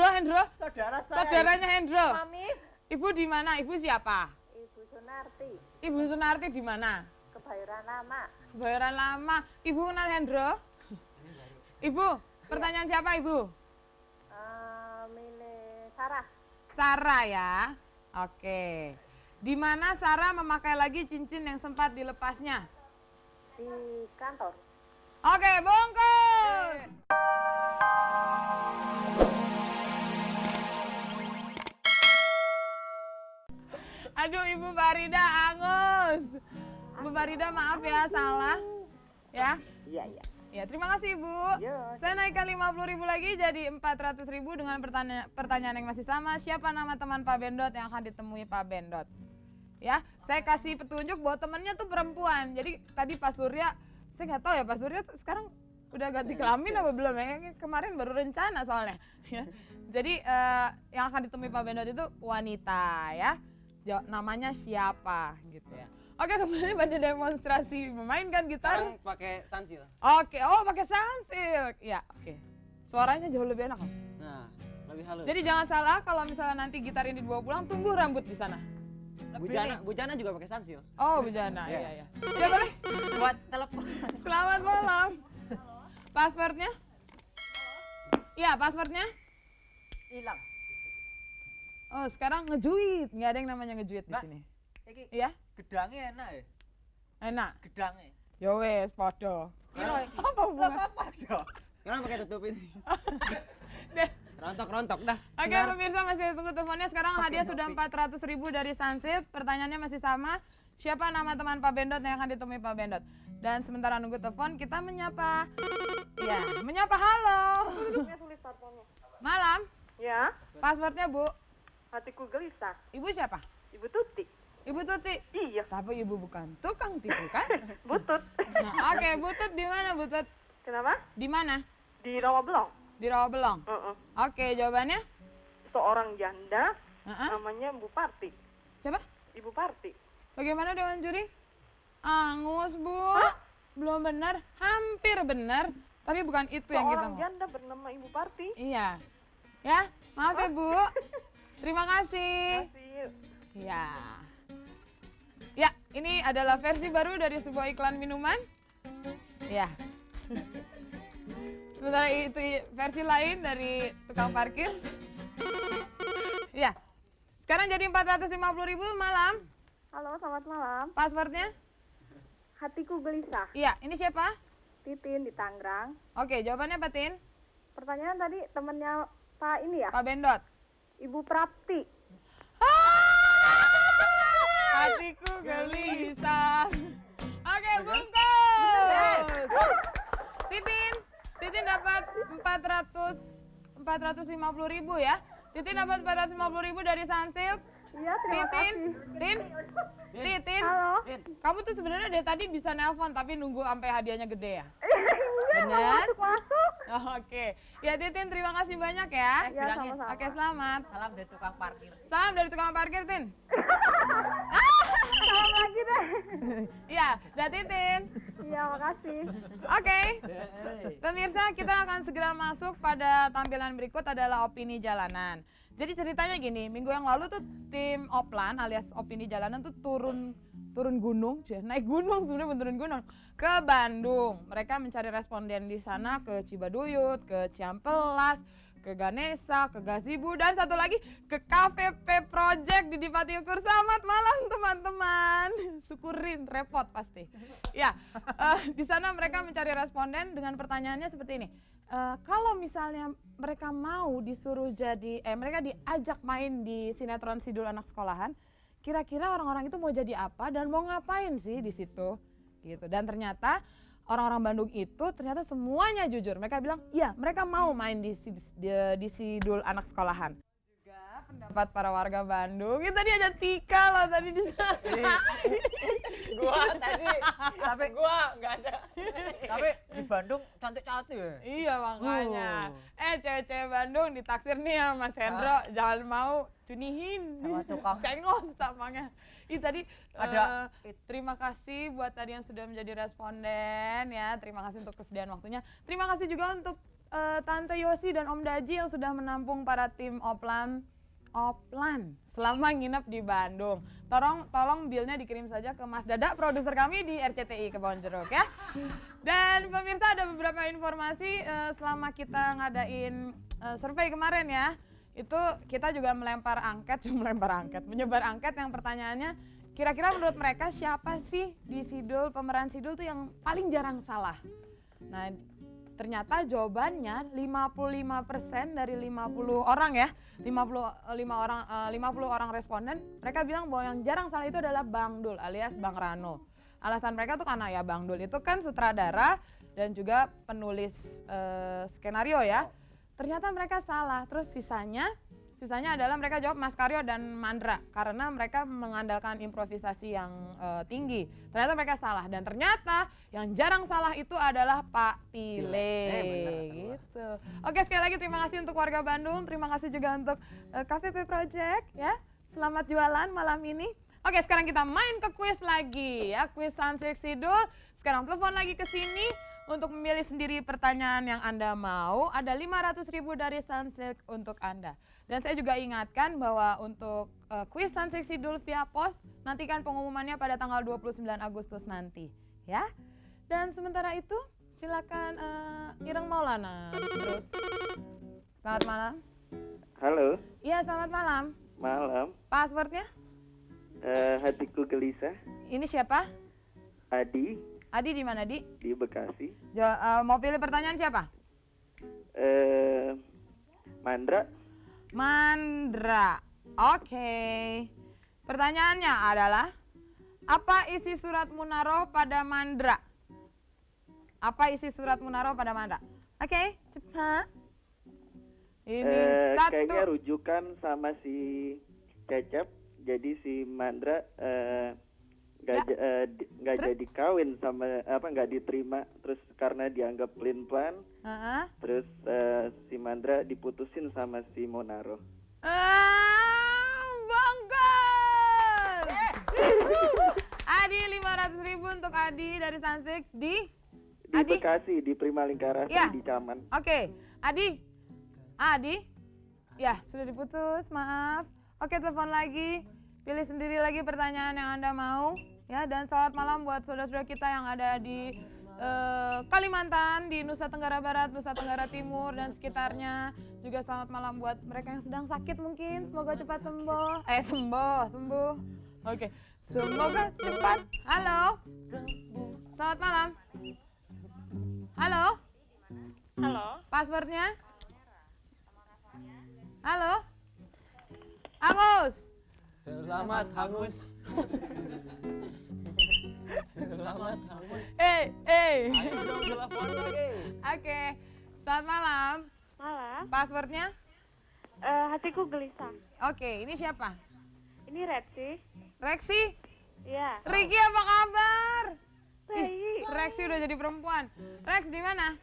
Hendro. Saudara saya. Saudaranya Hendro. Mami. Ibu di mana? Ibu siapa? Ibu Sunarti, Ibu Sunarti di mana? Kebayoran Lama. Kebayoran Lama. Ibu kenal Hendro? Ibu, pertanyaan siapa Ibu? Milih Sarah. Sarah ya. Oke. Di mana Sarah memakai lagi cincin yang sempat dilepasnya? Di kantor. Oke, bungkus. Aduh, Ibu Farida angus. Ibu Farida maaf ya, salah. Ya. Iya, iya. Ya, terima kasih Ibu. Saya naikkan 50.000 lagi jadi 400.000 dengan pertanyaan yang masih sama. Siapa nama teman Pak Bendot yang akan ditemui Pak Bendot? Ya, saya kasih petunjuk bahwa temannya tuh perempuan. Jadi tadi Pak Surya, saya nggak tahu ya Pak Surya tuh sekarang udah ganti kelamin apa belum ya? Kemarin baru rencana soalnya. Ya. Jadi yang akan ditemui Pak Bendot itu wanita ya. Namanya siapa gitu ya. Oke, kembali pada demonstrasi memainkan gitar. Sekarang pakai Sunsil. Oke, oh pakai Sunsilk. Ya, oke. Suaranya jauh lebih enak. Nah, lebih halus. Jadi jangan salah kalau misalnya nanti gitar ini dibawa pulang, tumbuh rambut di sana. Bujana juga pakai Sunsil. Oh, bujana. Iya. Ya boleh. Buat telepon. Selamat malam. Passwordnya? Iya, passwordnya? Hilang. Oh, sekarang ngejuit. Nggak ada yang namanya ngejuit di Mbak, sini. Iki Iya? gedangnya enak ya? Enak. Gedangnya. Ya wes, podo. Kira iki. Apa hubungan? Apa dong? Sekarang pakai tutup ini. Deh. Rontok dah. Oke, pemirsa masih tunggu teleponnya. Sekarang hadiah sudah 400.000 dari Sunsilk. Pertanyaannya masih sama. Siapa nama teman Pak Bendot yang akan ditemui Pak Bendot? Dan sementara nunggu telepon, kita menyapa. Ya, menyapa halo. Tulis teleponnya. Malam. Ya, Passwordnya Bu. hatiku gelisah. Ibu siapa? Ibu Tuti. Ibu Tuti. Iya, Tapi ibu bukan tukang tipu kan? butut. Nah, oke, Butut di mana Butut? Kenapa? Di mana? Di Rawabelong. Di Rawabelong. Oke, jawabannya? Seorang janda, Heeh. namanya Bu Parti. Siapa? Ibu Parti. Bagaimana Dewan Juri? Angus, Bu. Belum benar, hampir benar, tapi bukan itu yang kita Seorang mau. janda bernama Ibu Parti. Iya. Ya, maaf ya, Bu. Terima kasih. Kasih. Ya. Ya, ini adalah versi baru dari sebuah iklan minuman. Ya. Sementara itu versi lain dari tukang parkir. Ya. Sekarang jadi 450.000 malam. Halo, selamat malam. Passwordnya? Hatiku gelisah. Iya, ini siapa? Titin di Tangerang. Oke, jawabannya Pak Tin? Pertanyaan tadi temennya Pak ini ya? Pak Bendot. Ibu Prapti. Hatiku gelisah. Oke, bungkus. Titin dapat 450.000 ya. Titin dapat 450.000 dari Sunsilk. Iya, terima kasih. Titin. Halo. Kamu tuh sebenarnya dari tadi bisa nelpon tapi nunggu sampai hadiahnya gede ya. Iya, Benar? masuk. Oh, oke. Ya Titin, terima kasih banyak ya. Ya, sama-sama. Oke, selamat. Salam dari tukang parkir. Salam dari tukang parkir, Tin. Salam lagi deh. Iya, dah Titin. Iya, makasih. Oke. Pemirsa, kita akan segera masuk pada tampilan berikut adalah opini jalanan. Jadi ceritanya gini, minggu yang lalu tuh tim Oplan alias opini jalanan tuh turun gunung, naik gunung sebenarnya turun gunung ke Bandung. Mereka mencari responden di sana ke Cibaduyut, ke Ciampelas, ke Ganesa, ke Gazebo, dan satu lagi ke Cafe P Project di Dipatilkur. Selamat malam teman-teman. Syukurin, repot pasti. Ya, di sana mereka mencari responden dengan pertanyaannya seperti ini. Kalau misalnya mereka mau disuruh mereka diajak main di sinetron Sidul Anak Sekolahan, kira-kira orang-orang itu mau jadi apa dan mau ngapain sih di situ? Gitu. Dan ternyata orang-orang Bandung itu ternyata semuanya jujur. Mereka bilang, iya mereka mau main di Sidul Anak Sekolahan. Juga pendapat para warga Bandung. Ini tadi ada Tika loh tadi di sana. Gua tadi, tapi gua nggak ada. Tapi di Bandung cantik-cantik ya. Iya makanya. Cewek-cewek Bandung ditaksir nih ya Mas Hendro, jangan mau cunihin. Sama tukang. Cengos tamangnya. Ih tadi Ada. terima kasih buat tadi yang sudah menjadi responden ya. Terima kasih untuk kesediaan waktunya. Terima kasih juga untuk Tante Yosi dan Om Daji yang sudah menampung para tim Oplan selama nginep di Bandung. Tolong bilnya dikirim saja ke Mas Dada, produser kami di RCTI Kebon Jeruk ya. Dan pemirsa ada beberapa informasi selama kita ngadain survei kemarin ya. Itu kita juga menyebar angket yang pertanyaannya kira-kira menurut mereka siapa sih di Sidul, pemeran Sidul tuh yang paling jarang salah. Nah, ternyata jawabannya 55% dari 50 orang ya, 50 orang responden, mereka bilang bahwa yang jarang salah itu adalah Bang Dul alias Bang Rano. Alasan mereka tuh karena ya Bang Dul itu kan sutradara dan juga penulis skenario ya. Ternyata mereka salah, terus sisanya adalah mereka jawab Mas Karyo dan Mandra karena mereka mengandalkan improvisasi yang tinggi. Ternyata mereka salah dan ternyata yang jarang salah itu adalah Pak Tile. Gitu. Oke, sekali lagi terima kasih untuk warga Bandung, terima kasih juga untuk KVP Project ya. Selamat jualan malam ini. Oke, sekarang kita main ke kuis lagi ya, kuis Sansik Sidul. Sekarang telepon lagi ke sini. Untuk memilih sendiri pertanyaan yang Anda mau, ada 500.000 dari Sansik untuk Anda. Dan saya juga ingatkan bahwa untuk kuis Sansik Sidul via pos, nantikan pengumumannya pada tanggal 29 Agustus nanti. Ya. Dan sementara itu, silakan Ireng Maulana. Terus, selamat malam. Halo, Iya, selamat malam. malam. Passwordnya? Hatiku gelisah. Ini siapa? Adi Adi di mana, Di? di Bekasi. Mau pilih pertanyaan siapa? Mandra, Mandra. Oke. Pertanyaannya adalah, apa isi surat Munaroh pada Mandra? Apa isi surat Munaroh pada Mandra? Oke, cepat. Ini kayaknya satu. rujukan sama si Cecep. Jadi si Mandra nggak Terus? jadi kawin sama nggak diterima. Terus karena dianggap pelin-pelan. Terus si Mandra diputusin sama si Monaro. Banggar! Adi 500.000 untuk Adi dari Sansik di Adi? Bekasi, di Prima Lingkarasari, Ya. di Caman. Oke, Adi. Ya, sudah diputus, maaf. Oke, telepon lagi. Pilih sendiri lagi pertanyaan yang Anda mau. Ya, dan selamat malam buat saudara-saudara kita yang ada di Kalimantan, di Nusa Tenggara Barat, Nusa Tenggara Timur, dan sekitarnya. Juga selamat malam buat mereka yang sedang sakit mungkin. Semoga cepat sembuh. Sembuh. Oke, semoga cepat. Halo. Selamat malam. Halo. Halo. Passwordnya? Halo? Angus? Selamat hangus. Selamat hangus. Ayo dong telepon lagi. Oke. Selamat malam. Malam. Passwordnya? Hatiku gelisah. Oke, ini siapa? Ini Retsi. Reksi? Iya. Riki apa kabar? Baik. Reksi udah jadi perempuan. Rex di mana?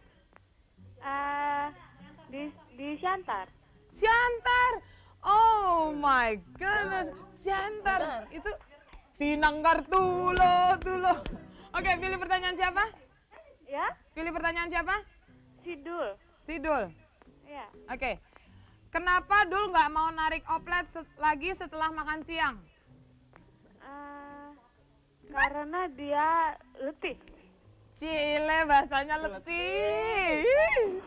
Di Siantar. Siantar. Oh my goodness. Siantar. Itu Sinanggar Tulo. Oke, pilih pertanyaan siapa? Ya? Pilih pertanyaan siapa? Sidul. Sidul. Iya. Oke. Kenapa Dul nggak mau narik oplet lagi setelah makan siang? Karena dia letih. Cile bahasanya letih.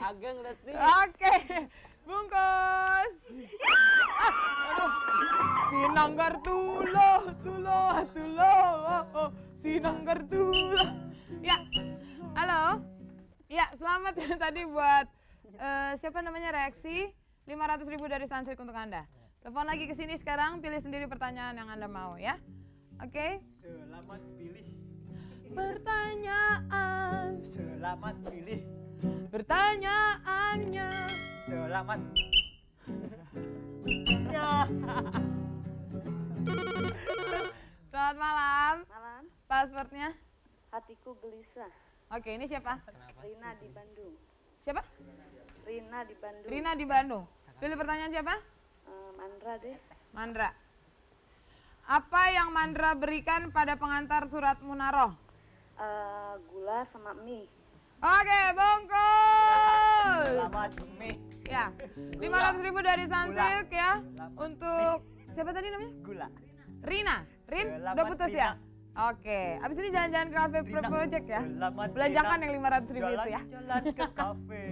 Ageng letih. Oke. Bungkus. Aduh. Sinanggar Tulo. Sinanggar Tulo. Ya. Halo. Ya, selamat ya tadi buat siapa namanya Reaksi. 500.000 dari Sansik untuk Anda. Telepon lagi ke sini sekarang, pilih sendiri pertanyaan yang Anda mau ya. Oke? Selamat pilih. Pertanyaan. Selamat pilih. Pertanyaannya. Selamat. Ya. Selamat malam. Malam. Passwordnya? Hatiku gelisah. Oke, ini siapa? Rina di Bandung. Siapa? Rina di Bandung. Rina di Bandung. Pilih pertanyaan siapa? Mandra deh. Mandra. Apa yang Mandra berikan pada pengantar surat Munaroh? Gula sama mie. Oke, bungkus. Selamat mie. Ya, 500.000 dari Sunsilk ya. Untuk siapa tadi namanya? Gula. Rina. Rin, Selamat, udah putus Rina. ya? Oke, abis ini jalan-jalan ke cafe Rina, project ya. selamat, Belanjakan Rina. yang 500.000 itu ya. Jalan ke kafe.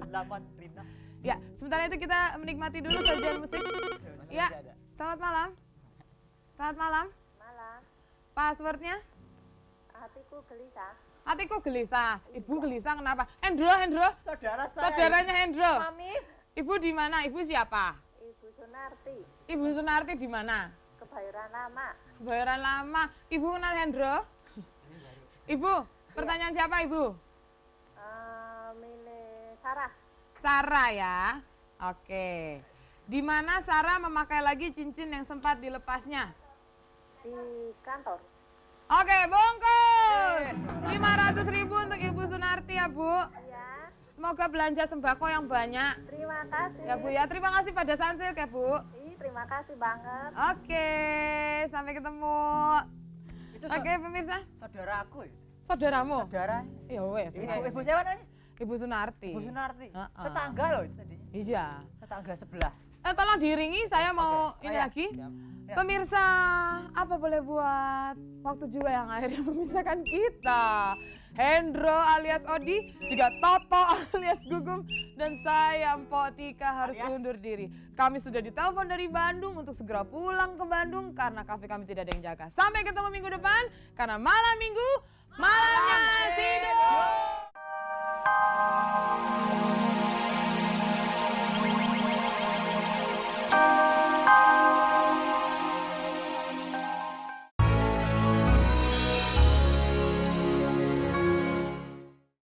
Selamat Rina. Ya, sementara itu kita menikmati dulu sajian musik. Ya, selamat malam. Selamat malam. Malam. Passwordnya? Hatiku gelisah. Hatiku gelisah. Ibu gelisah kenapa? Hendro. Saudara saya. Saudaranya Hendro. Mami. Ibu di mana? Ibu siapa? Ibu Sunarti. Ibu Sunarti di mana? Kebayoran Lama. Kebayoran Lama. Ibu kenal Hendro? Ibu, pertanyaan siapa Ibu? Milih Sarah. Sarah ya. Oke. Di mana Sarah memakai lagi cincin yang sempat dilepasnya? Di kantor. Oke, bungkus. 500.000 untuk Ibu Sunarti ya, Bu. Ya. Semoga belanja sembako yang banyak. Terima kasih. Ya, Bu ya. Terima kasih pada Sunsilk ya, Bu. Terima kasih banget. Oke, sampai ketemu. Itu Oke, pemirsa. saudara aku ya. Saudaramu? Saudara. Ya wes. Ibu siapa namanya? Ibu Sunarti. Ibu Sunarti. Heeh. Tetangga loh itu tadi. Iya. Tetangga sebelah. Tolong diiringi, saya mau Oke. ini Ya. lagi. Siap. Ya. Pemirsa, apa boleh buat waktu juga yang akhirnya memisahkan kita. Hendro alias Odi, juga Toto alias Gugum, dan saya Mpok Tika harus Alias. undur diri. Kami sudah ditelepon dari Bandung untuk segera pulang ke Bandung karena kafe kami tidak ada yang jaga. Sampai ketemu minggu depan, karena malam minggu, malamnya Sido.